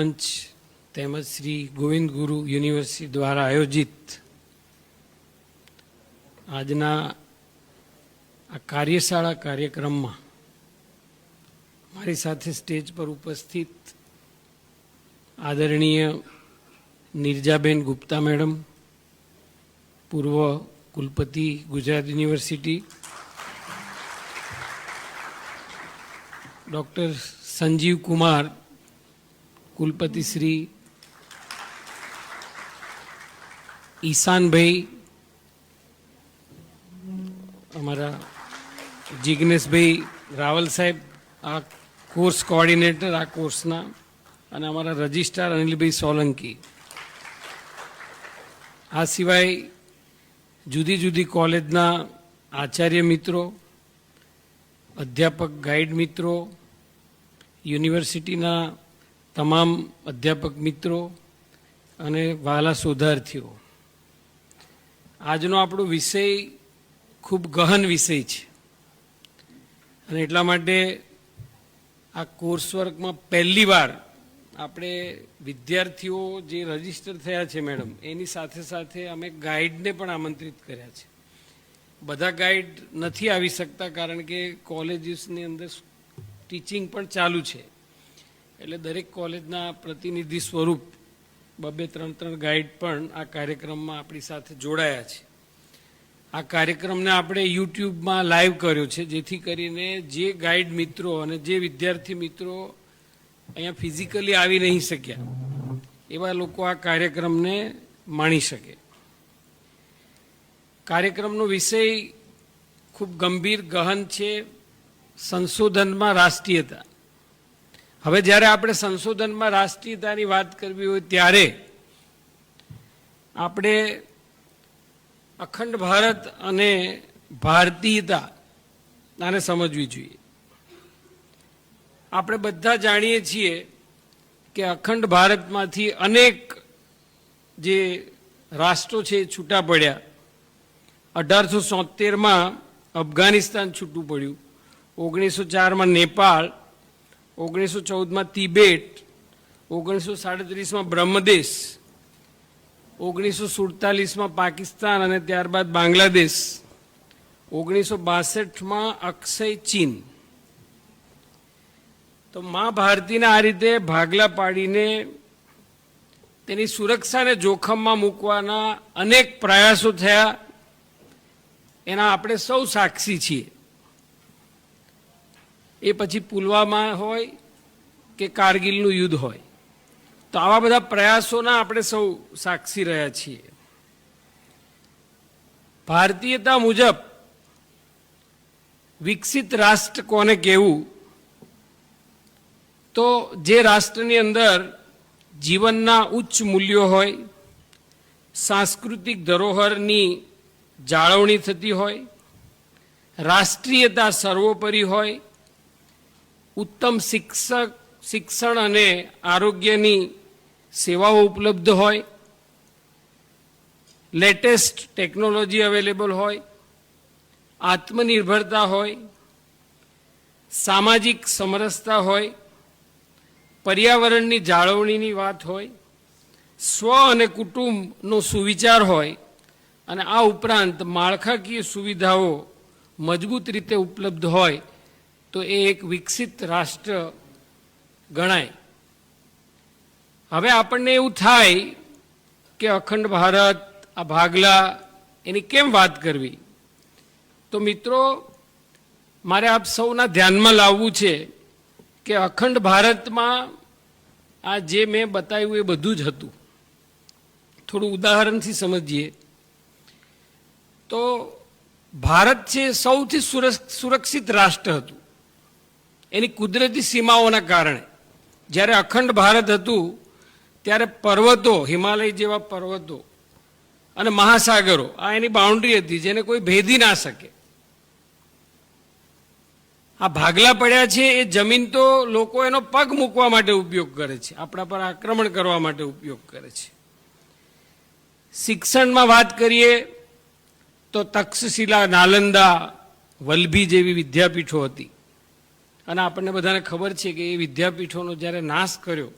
મંચ તેમજ શ્રી ગોવિંદ ગુરુ યુનિવર્સિટી દ્વારા આયોજિત આજના આ કાર્યશાળા કાર્યક્રમમાં મારી સાથે સ્ટેજ પર ઉપસ્થિત આદરણીય નીરજાબેન ગુપ્તા મેડમ, પૂર્વ કુલપતિ ગુજરાત યુનિવર્સિટી, ડૉક્ટર સંજીવ કુમાર કુલપતિ શ્રી, ઈશાનભાઈ, અમારા જિગ્નેશભાઈ રાવલ સાહેબ, આ કોર્સ કોઓર્ડિનેટર આ કોર્સના, અને અમારા રજિસ્ટ્રાર અનિલભાઈ સોલંકી. આ સિવાય જુદી જુદી કોલેજના આચાર્ય મિત્રો, અધ્યાપક ગાઈડ મિત્રો, યુનિવર્સિટીના તમામ અધ્યાપક મિત્રો અને વહાલા શોધાર્થીઓ, આજનો આપણો વિષય ખૂબ ગહન વિષય છે અને એટલા માટે આ કોર્સ વર્કમાં પહેલી વાર આપણે વિદ્યાર્થીઓ જે રજીસ્ટર થયા છે મેડમ, એની સાથે સાથે અમે ગાઈડને પણ આમંત્રિત કર્યા છે. બધા ગાઈડ નથી આવી શકતા કારણ કે કોલેજીસની અંદર ટીચિંગ પણ ચાલુ છે, એટલે દરેક કોલેજના પ્રતિનિધિ સ્વરૂપ 2-3 ગાઈડ પણ આ કાર્યક્રમમાં આપણી સાથે જોડાયા છે. આ કાર્યક્રમને આપણે યુટ્યુબમાં લાઈવ કર્યો છે, જેથી કરીને જે ગાઈડ મિત્રો અને જે વિદ્યાર્થી મિત્રો અહીંયા ફિઝિકલી આવી નહીં શક્યા એવા લોકો આ કાર્યક્રમને માણી શકે. કાર્યક્રમનો વિષય ખૂબ ગંભીર ગહન છે, સંશોધનમાં રાષ્ટ્રીયતા. હવે જ્યારે આપણે સંશોધનમાં રાષ્ટ્રીયતાની વાત કરવી હોય ત્યારે આપણે અખંડ ભારત અને ભારતીયતા આને સમજવી જોઈએ. આપણે બધા જાણીએ છીએ કે અખંડ ભારતમાંથી અનેક જે રાષ્ટ્રો છે એ છૂટા પડ્યા. 1877માં અફઘાનિસ્તાન છૂટું પડ્યું, 1904માં નેપાળ, 1914માં તિબેટ, 1937માં બ્રહ્મદેશ, 1947માં પાકિસ્તાન અને ત્યારબાદ બાંગ્લાદેશ, 1962માં અક્ષય ચીન. તો મા ભારતીને આ રીતે ભાગલા પાડીને તેની સુરક્ષાને જોખમમાં મૂકવાના અનેક પ્રયાસો થયા, એના આપણે સૌ સાક્ષી છીએ. એ પછી પુલવામા હોય કે કારગિલનું યુદ્ધ હોય, તો આવા બધા પ્રયાસોના આપણે સૌ સાક્ષી રહ્યા છીએ. ભારતીયતા મુજબ વિકસિત રાષ્ટ્ર કોને કહેવું? તો જે રાષ્ટ્રની અંદર જીવનના ઉચ્ચ મૂલ્યો હોય, સાંસ્કૃતિક ધરોહરની જાળવણી થતી હોય, રાષ્ટ્રીયતા સર્વોપરી હોય, ઉત્તમ શિક્ષણ અને આરોગ્યની સેવાઓ ઉપલબ્ધ હોય, લેટેસ્ટ ટેકનોલોજી અવેલેબલ હોય, આત્મનિર્ભરતા હોય, સામાજિક સમરસતા હોય, પર્યાવરણની જાળવણીની વાત હોય, સ્વ અને કુટુંબનો સુવિચાર હોય, અને આ ઉપરાંત માળખાકીય સુવિધાઓ મજબૂત રીતે ઉપલબ્ધ હોય, તો એ એક વિકસિત રાષ્ટ્ર ગણાય. હવે આપણને એવું થાય કે અખંડ ભારત, આ ભાગલા, એની કેમ વાત કરવી? તો મિત્રો, મારે આપ સૌના ધ્યાનમાં લાવવું છે કે અખંડ ભારતમાં આ જે મેં બતાવ્યું એ બધું જ હતું. થોડું ઉદાહરણથી સમજીએ તો ભારત છે સૌથી સુરક્ષિત રાષ્ટ્ર હતું એની કુદરતી સીમાઓના કારણે. જ્યારે અખંડ ભારત હતું ત્યારે પર્વતો, હિમાલય જેવા પર્વતો અને મહાસાગરો, આ એની બાઉન્ડ્રી હતી જેને કોઈ ભેદી ના શકે. આ ભાગલા પડ્યા છે એ જમીન તો લોકો એનો પગ મૂકવા માટે ઉપયોગ કરે છે, આપણા પર આક્રમણ કરવા માટે ઉપયોગ કરે છે. શિક્ષણમાં વાત કરીએ તો તક્ષશિલા, નાલંદા, વલ્લભી જેવી વિદ્યાપીઠો હતી અને આપણને બધાને ખબર છે કે એ વિદ્યાપીઠોનો જ્યારે નાશ કર્યો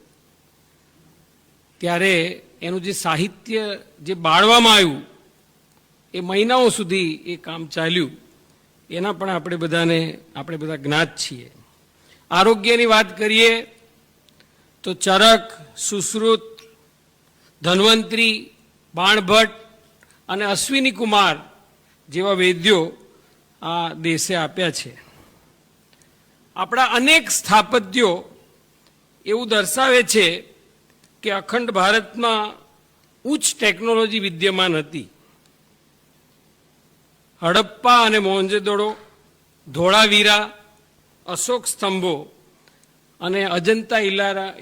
ત્યારે એનું જે સાહિત્ય જે બાળવામાં આવ્યું એ મહિનાઓ સુધી એ કામ ચાલ્યું, એના પણ આપણે બધા જ્ઞાત છીએ. આરોગ્યની વાત કરીએ તો ચરક, સુશ્રુત, ધન્વંતરી, બાણભટ્ટ અને અશ્વિની કુમાર જેવા વૈદ્યો આ દેશે આપ્યા છે. આપણા અનેક સ્થાપત્યો એવું દર્શાવે છે કે અખંડ ભારતમાં ઉચ્ચ ટેકનોલોજી વિદ્યમાન હતી. હડપ્પા અને મોહેંજો-દડો, ધોળાવીરા, અશોક સ્તંભો અને અજંતા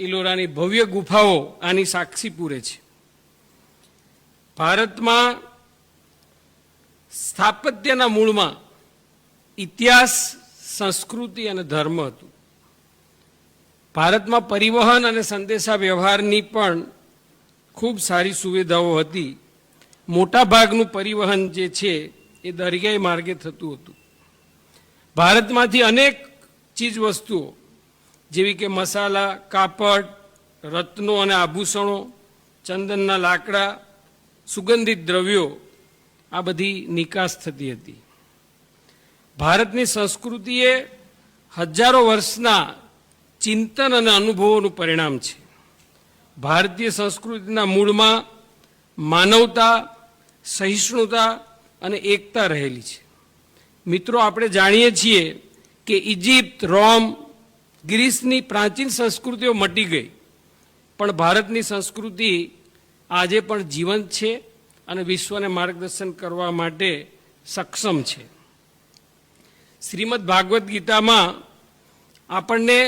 ઇલોરાની ભવ્ય ગુફાઓ આની સાક્ષી પૂરે છે. ભારતમાં સ્થાપત્યના મૂળમાં ઇતિહાસ, સંસ્કૃતિ અને ધર્મ હતું. ભારતમાં પરિવહન અને સંદેશા વ્યવહારની પણ ખૂબ સારી સુવિધાઓ હતી. મોટા ભાગનું પરિવહન જે છે એ દરિયાઈ માર્ગે થતું હતું. ભારતમાંથી અનેક ચીજ વસ્તુઓ જેવી કે મસાલા, કાપડ, રત્નો અને આભૂષણો, ચંદનના લાકડા, સુગંધિત દ્રવ્યો આ બધી નિકાસ થતી હતી. ભારતની સંસ્કૃતિએ હજારો વર્ષના ચિંતન અને અનુભવોનું પરિણામ છે. ભારતીય સંસ્કૃતિના મૂળમાં માનવતા, સહિષ્ણુતા અને એકતા રહેલી છે. મિત્રો, આપણે જાણીએ છીએ કે ઇજિપ્ત, રોમ, ગ્રીસની પ્રાચીન સંસ્કૃતિઓ મટી ગઈ, પણ ભારતની સંસ્કૃતિ આજે પણ જીવંત છે અને વિશ્વને માર્ગદર્શન કરવા માટે સક્ષમ છે. શ્રીમદ ભાગવત ગીતામાં આપણને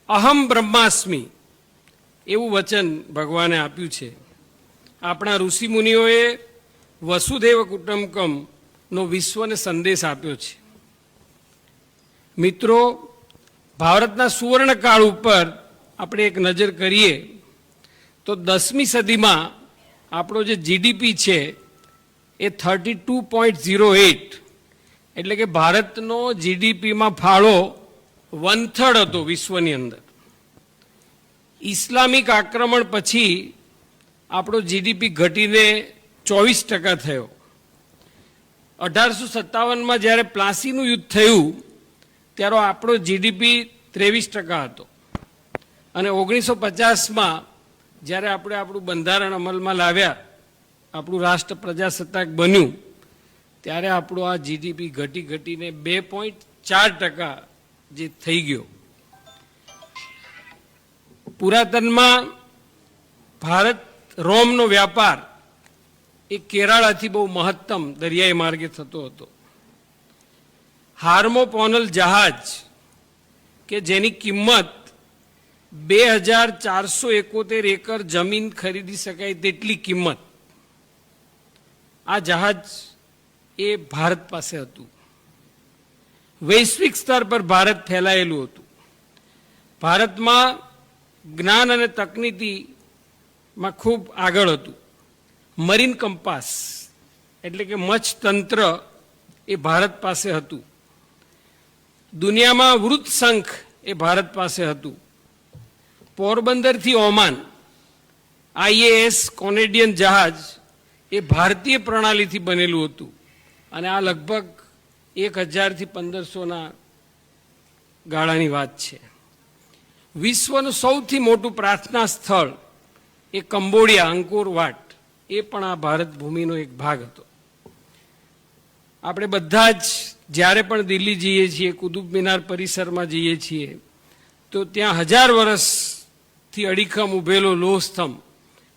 અહમ બ્રહ્માસ્મિ એવું વચન ભગવાને આપ્યું છે. આપણા ઋષિમુનિઓએ વસુધૈવ કુટુંબકમનો વિશ્વને સંદેશ આપ્યો છે. મિત્રો, ભારતના સુવર્ણકાળ ઉપર આપણે એક નજર કરીએ તો 10મી સદીમાં આપણો જે જીડીપી છે એ 32.08, એટલે કે ભારતનો જીડીપીમાં ફાળો 1/3 હતો વિશ્વની અંદર. ઇસ્લામિક આક્રમણ પછી આપણો જીડીપી ઘટીને 24% થયો. 1857માં જ્યારે પ્લાસીનું યુદ્ધ થયું ત્યારે આપણો જીડીપી 23% હતો અને 1950માં જ્યારે આપણે આપણું બંધારણ અમલમાં લાવ્યા, આપણું રાષ્ટ્ર પ્રજાસત્તાક બન્યું, ત્યારે આપણો આ જીડીપી ઘટીને 2.4% જે થઈ ગયો. પુરાતનમાં ભારત રોમનો વ્યાપાર એ કેરાળાથી બહુ મહત્તમ દરિયાઈ માર્ગે થતો હતો. હાર્મોપોનલ જહાજ કે જેની કિંમત 2471 એકર જમીન ખરીદી શકાય તેટલી કિંમત, આ જહાજ એ ભારત પાસે હતું. વૈશ્વિક સ્તર પર ભારત ફેલાયેલું હતું. ભારતમાં જ્ઞાન અને તકનીકીમાં ખૂબ આગળ હતું. મરીન કંપાસ એટલે કે મચ્છતંત્ર એ ભારત પાસે હતું. દુનિયામાં વૃત્ત શંખ એ ભારત પાસે હતું. પોરબંદરથી ઓમાન આઈએએસ કોનેડિયન જહાજ એ ભારતીય પ્રણાલીથી બનેલું હતું અને આ લગભગ 1000થી 1500ના ગાળાની વાત છે. વિશ્વનું સૌથી મોટું પ્રાર્થના સ્થળ એ કંબોડિયા, અંકોર વાટ, એ પણ આ ભારત ભૂમિનો એક ભાગ હતો. આપણે બધા જ જ્યારે પણ દિલ્હી જઈએ છીએ, કુતુબ મિનાર પરિસરમાં જઈએ છીએ, તો ત્યાં 1000 વર્ષથી અડીખમ ઉભેલો લોહ સ્તંભ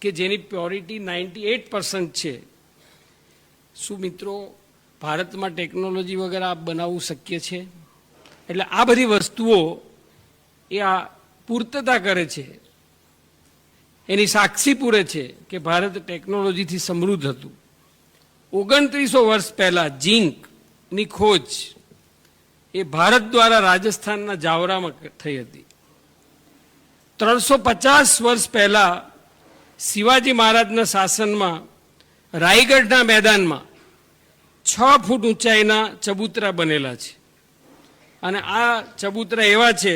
કે જેની પ્યોરિટી 98% છે. શું મિત્રો, ભારતમાં ટેકનોલોજી વગર આ બનાવવું શક્ય છે? એટલે આ બધી વસ્તુઓ એ આ પૂર્તતા કરે છે, એની સાક્ષી પૂરે છે કે ભારત ટેકનોલોજીથી સમૃદ્ધ હતું. 2900 વર્ષ પહેલાં ઝીંકની ખોજ એ ભારત દ્વારા રાજસ્થાનના જાવરામાં થઈ હતી. 350 વર્ષ પહેલાં શિવાજી મહારાજના શાસનમાં રાયગઢના મેદાનમાં 6 ફૂટ ઊંચાઈના ચબૂતરા બનેલા છે અને આ ચબૂતરા એવા છે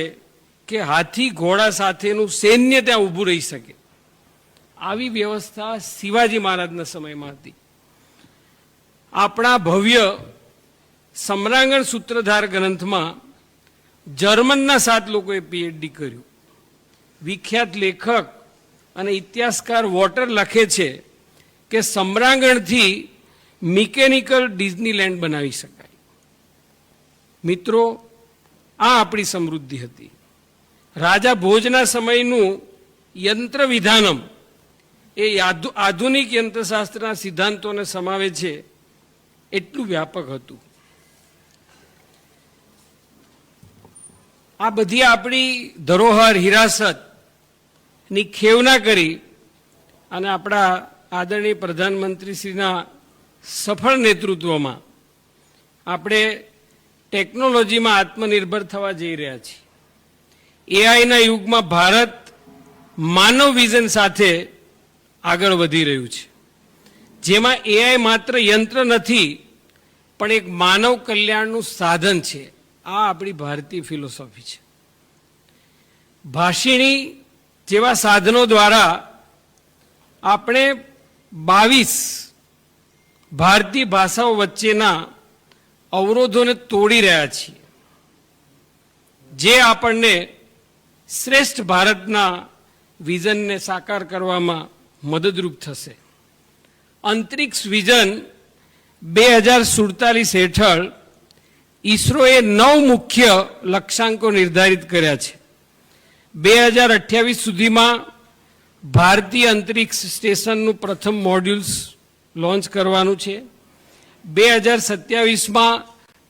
કે હાથી ઘોડા સાથેનું સૈન્ય ત્યાં ઊભું રહી શકે. આવી વ્યવસ્થા શિવાજી મહારાજના સમયમાં હતી. આપણા ભવ્ય સમ્રાંગણ સૂત્રધાર ગ્રંથમાં જર્મનના 7 લોકોએ પીએચડી કર્યું. વિખ્યાત લેખક અને ઇતિહાસકાર વોટર લખે છે કે સમ્રાંગણથી મિકેનિકલ ડિઝનીલેન્ડ બનાવી શકાય. મિત્રો, આ આપણી સમૃદ્ધિ હતી. રાજા ભોજના સમયનું યંત્ર વિધાનમ એ આધુનિક યંત્રશાસ્ત્રના સિદ્ધાંતોને સમાવે છે એટલું વ્યાપક હતું. આ બધી આપણી ધરોહર હિરાસતની ખેવના કરી અને આપણા આદરણીય પ્રધાનમંત્રીશ્રીના સફળ નેતૃત્વમાં આપણે ટેકનોલોજીમાં આત્મનિર્ભર થવા જઈ રહ્યા છીએ. એઆઈના યુગમાં ભારત માનવ વિઝન સાથે આગળ વધી રહ્યું છે, જેમાં એઆઈ માત્ર યંત્ર નથી પણ એક માનવ કલ્યાણનું સાધન છે. આ આપણી ભારતીય ફિલોસોફી છે. ભાષિણી જેવા સાધનો દ્વારા આપણે 22 ભારતીય ભાષાઓ વચ્ચેના અવરોધોને તોડી રહ્યા છીએ, જે આપણને શ્રેષ્ઠ ભારતના વિઝનને સાકાર કરવામાં મદદરૂપ થશે. અંતરિક્ષ વિઝન 2047 હેઠળ ઈસરોએ 9 મુખ્ય લક્ષ્યાંકો નિર્ધારિત કર્યા છે. 2028 સુધીમાં ભારતીય અંતરિક્ષ સ્ટેશનનું પ્રથમ મોડ્યુલ્સ લોન્ચ કરવાનું છે. 2027માં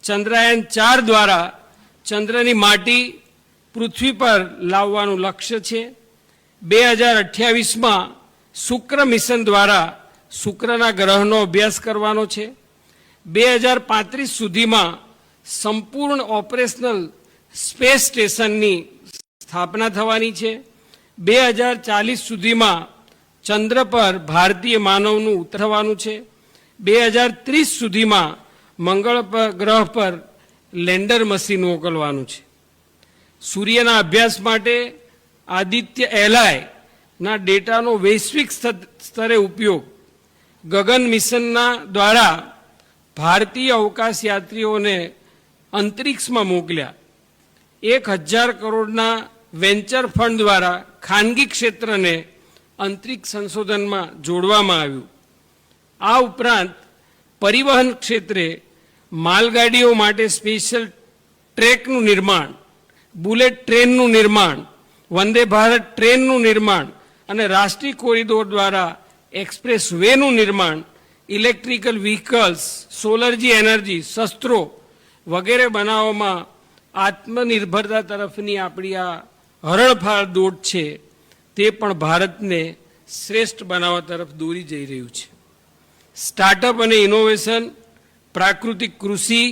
ચંદ્રયાન 4 દ્વારા ચંદ્રની માટી પૃથ્વી પર લાવવાનું લક્ષ્ય છે. 2028માં શુક્ર મિશન દ્વારા શુક્રના ગ્રહનો અભ્યાસ કરવાનો છે. 2035 સુધીમાં સંપૂર્ણ ઓપરેશનલ સ્પેસ સ્ટેશનની સ્થાપના થવાની છે. 2040 સુધીમાં ચંદ્ર પર ભારતીય માનવનું ઉતરવાનું છે. 2030 સુધીમાં મંગળ ગ્રહ પર લેન્ડર મશીન મોકલવાનું છે. સૂર્યના અભ્યાસ માટે આદિત્ય એલાયના ડેટાનો વૈશ્વિક સ્તરે ઉપયોગ, ગગન મિશનના દ્વારા ભારતીય અવકાશ યાત્રીઓને અંતરિક્ષમાં મોકલ્યા. 1000 કરોડના વેન્ચર ફંડ દ્વારા ખાનગી ક્ષેત્રને અંતરિક્ષ સંશોધનમાં જોડવામાં આવ્યું. આ ઉપરાંત પરિવહન ક્ષેત્રે માલગાડીઓ માટે સ્પેશિયલ ટ્રેકનું નિર્માણ, બુલેટ ટ્રેનનું નિર્માણ, વંદે ભારત ટ્રેનનું નિર્માણ અને રાષ્ટ્રીય કોરિડોર દ્વારા એક્સપ્રેસ વેનું નિર્માણ, ઇલેક્ટ્રિકલ વ્હીકલ્સ, સોલરજી એનર્જી, શસ્ત્રો વગેરે બનાવવામાં આત્મનિર્ભરતા તરફની આપણી આ હરણફાળ દોડ છે, તે પણ ભારતને શ્રેષ્ઠ બનાવવા તરફ દોરી જઈ રહ્યું છે. સ્ટાર્ટઅપ અને ઇનોવેશન, પ્રાકૃતિક કૃષિ,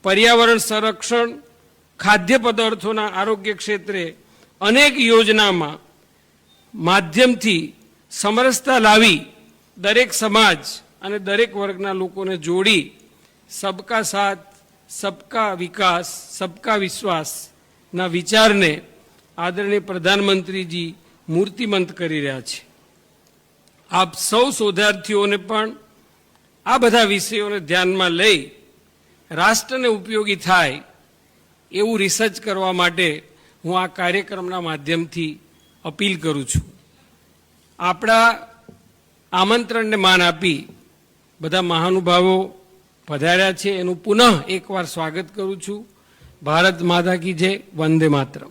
પર્યાવરણ સંરક્ષણ, ખાદ્ય પદાર્થોના આરોગ્ય ક્ષેત્રે અનેક યોજનામાં માધ્યમથી સમરસતા લાવી દરેક સમાજ અને દરેક વર્ગના લોકોને જોડી સબકા સાથ, સબકા વિકાસ, સબકા વિશ્વાસના વિચારને આદરણીય પ્રધાનમંત્રીજી મૂર્તિમંત કરી રહ્યા છે. આપ સૌ શોધાર્થીઓને પણ આ બધા વિષયોને ધ્યાનમાં લઈ રાષ્ટ્રને ઉપયોગી થાય એવું રિસર્ચ કરવા માટે હું આ કાર્યક્રમના માધ્યમથી અપીલ કરું છું. આપણા આમંત્રણને માન આપી બધા મહાનુભાવો પધાર્યા છે, એનું પુનઃ એકવાર સ્વાગત કરું છું. ભારત માતા કી જય. વંદે માતરમ.